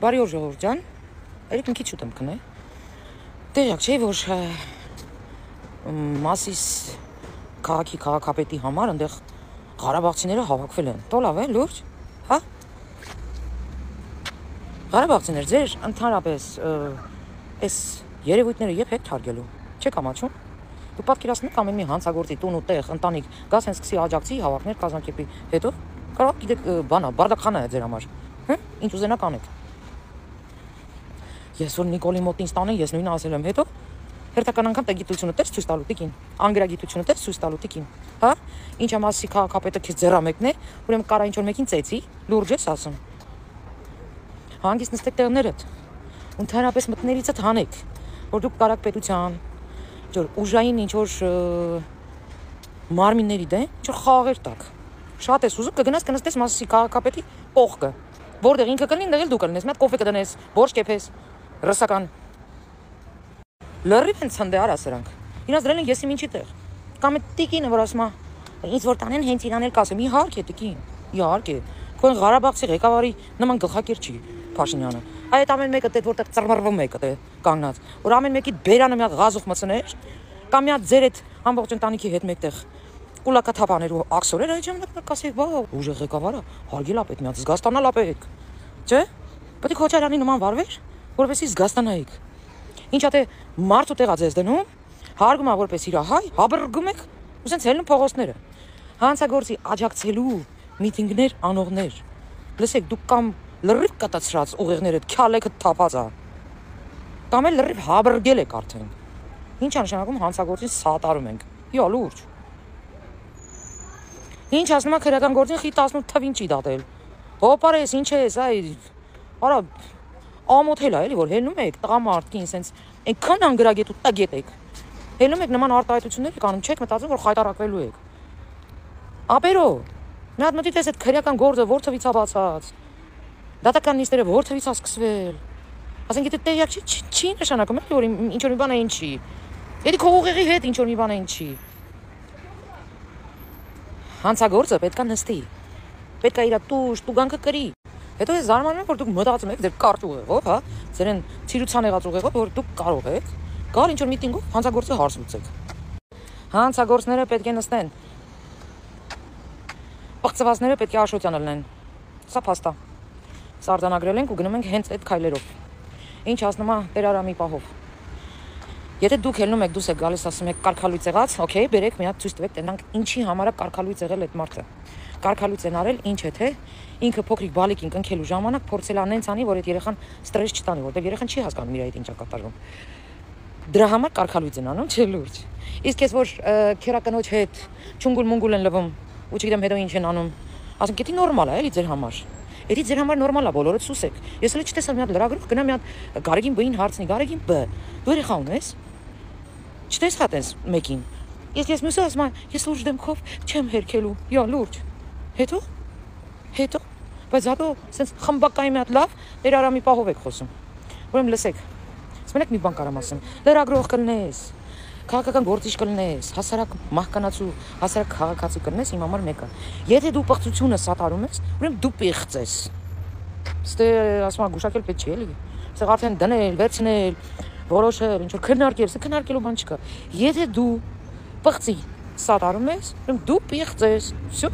Բարի օր ժողովուրդ ջան։ Երեք մի քիչ ուտեմ քնե։ Տեղյակ չէի, որ Մասիս քաղաքի քաղաքապետի համար այնտեղ Ղարաբաղցիները հավաքվել են։ Տոլավ է, լուրջ, հա։ Ղարաբաղցիներ, ձեր ընդհանրապես այս երևույթները երբ եք թարգելու։ Չեք ամաչում։ Դու պատկերացնեք ամեն մի հանցագործի տուն ու տեղ, ընտանիք, գաս հենց սկսի աջակցի հավաքներ կազմակերպի, հետո կարող գիտեք բանա, բարդակխանա է ձեր համար։ Հա՞, ինչ ուզենաք անեք։ Ես որ Նիկոլի մոտ ինձ տանեն, ես նույնը ասել եմ, հետո հերթական անգամ տեգիտությունը տես ցույց տալու տիկին, անգրագիտությունը տես ցույց տալու տիկին, հա։ Ինչա Մասի քաղաքապետը քեզ ձեռամեկն է, ուրեմն կարա ինչ որ մեկին ծեծի, լուրջ ես ասում։ Հանգիստ նստեք տեղներդ։ Ընդհանրապես մտնելիցդ հանեք, որ դուք կարաք պետության, ինչ որ ուժային ինչ որ մարմինների դե, ինչ որ խաղեր տակ։ Շատ ես ուզում կգնաս կնստես Մասի քաղաքապետի կողքը, որտեղ ինքը կլինի, դեղել դու կլինես, մի հատ կոֆե կդնես, բորշ կեփես, ռսական։ Լրիվ են ցնդե արա սրանք։ Իրաց դրել են եսի ինչի տեղ։ Կամ է տիկինը որ ասում է, ինձ որ տանեն հենց իրան էլ կասեմ, իհարկե տիկին, իհարկե։ Քո Ղարաբաղցի ղեկավարի նման գլխակեր չի Փաշինյանը։ Այդ ամեն մեկը դե որտեղ ծռմռվում եք դե կանգնած, որ ամեն մեկի բերանը մի հատ ղազուխ մցներ, կամ մի հատ ձեր այդ ամբողջ ընտանիքի հետ մեկտեղ կուլակաթափաներ ու աքսորեր, այդ ժամանակ կասեի, «Վա, ուժեղ ղեկավարը, հարգել ապետ, մի հատ զգաստանալ ապետ»։ Չէ՞։ Պետք է Քոչարյանի նման վարվեր, որովհետեւ զգաստանայիք։ Ինչա թե մարդու տեղա ձեզ դնում, հարգում ա որպես իր հայ, հաբրգում եք, ու սենց հելնում փողոցները։ Հանցագործի աջակցելու միտինգներ, անողներ։ Լսեք, դուք կամ լրիվ կտացրած ուղեղներդ քյալեքը թափած ա։ Կամ էլ լրիվ հաբրգել եք արդեն։ Ինչ ա նշանակում հանցագործին սատարում ենք։ Յա լուրջ։ Ինչ ասում ա քրական գործին խի 18 թվին չի դատել։ Հոպարես, ինչ ես, այ արա ամոթել է, էլի որ հելնում եք տղամարդկին, սենց այնքան անգրագետ ու տագետ եք։ Հելնում եք նման արտահայտություններ եք անում, չեք մտածում, որ խայտարակվելու եք։ Ապերո, մի հատ մտի տես այդ քրական գործը որ թվից ա բացած։ Դատական նիստերը որ թվից ա սկսվել։ Ասենք եթե տեղյակ չի նշանակում, էլի որ ինչ որ մի բան է ինչի։ Եթե քո ուղեղի հետ ինչ որ մի բան է ինչի։ Հանցագործը պետքա նստի։ Պետքա իր տուգանքը կրի։ Հետո ես զարմանում եմ, որ դուք մտածում եք ձեր կարճ ուղեղով, հա, ձերեն ցիրուցան եղած ուղեղով, որ դուք կարող եք գալ ինչ որ միտինգով հանցագործը հարց լուծեք։ Հանցագործները պետք է նստեն։ Պղծվածները պետք է Աշոտյանը լինեն։ Սա փաստա։ Սարդանագրել ենք ու գնում ենք հենց այդ քայլերով։ Ինչ ասնում է Տեր Արամի պահով։ Եթե դուք ելնում եք, դուս եք գալիս ասում եք կարկալույց եղած, օքեյ, բերեք մի հատ ցույց տվեք, տենանք ինչի համար է կարկալույց եղել այդ մարդը։ Կարկալույց են արել, ինչ է թե ինքը փոքրիկ բալիկին կնքելու ժամանակ փորձել անենց անի, որ այդ երեխան ստրես չտանի, որտեղ երեխան չի հասկանում իր այդ ինչա կատարվում։ Դրա համար կարկալույց են անում, չէ՞ լուրջ։ Իսկ ես որ քերակնոջ հետ չունգուլ-մունգուլ են լվում, ու չգիտեմ հետո ինչ են անում, ասում գիտի նորմալ է, էլի ձեր համար։ Էդի ձեր համար նորմալ է, բոլորը սուսեք։ Ես էլ չտեսա մի հատ լրագրող գնա մի հատ Գարեգին B-ին հարցնի, Գարեգին B, դու երեխա ունես։ Չտեսա տես մեկին։ Ես մյուսը ասում եմ, ես լուրջ դեմքով չեմ հերքելու, յա լուրջ։ Հետո, բայց հատո սենց խմբակային մի հատ լավ Տեր Արամի պահով եք խոսում։ Ուրեմն լսեք։ Ասում եք մի բան կարամ ասեմ։ Լրագրող կլնես, քաղաքական գործիչ կլնես, հասարակ մահկանացու, հասարակ քաղաքացի կլնես, իմ համար մեկը։ Եթե դու պղծությունը սատարում ես, ուրեմն դու պիղծ ես։ Ստե ասում եմ գուշակել պետք չի էլի։ Այստեղ արդեն դնել, վերցնել, որոշել, ինչ որ քննարկել, սա քննարկելու բան չկա։ Եթե դու պղծի սատարում ես, ուրեմն դու պիղծ ես։ Всё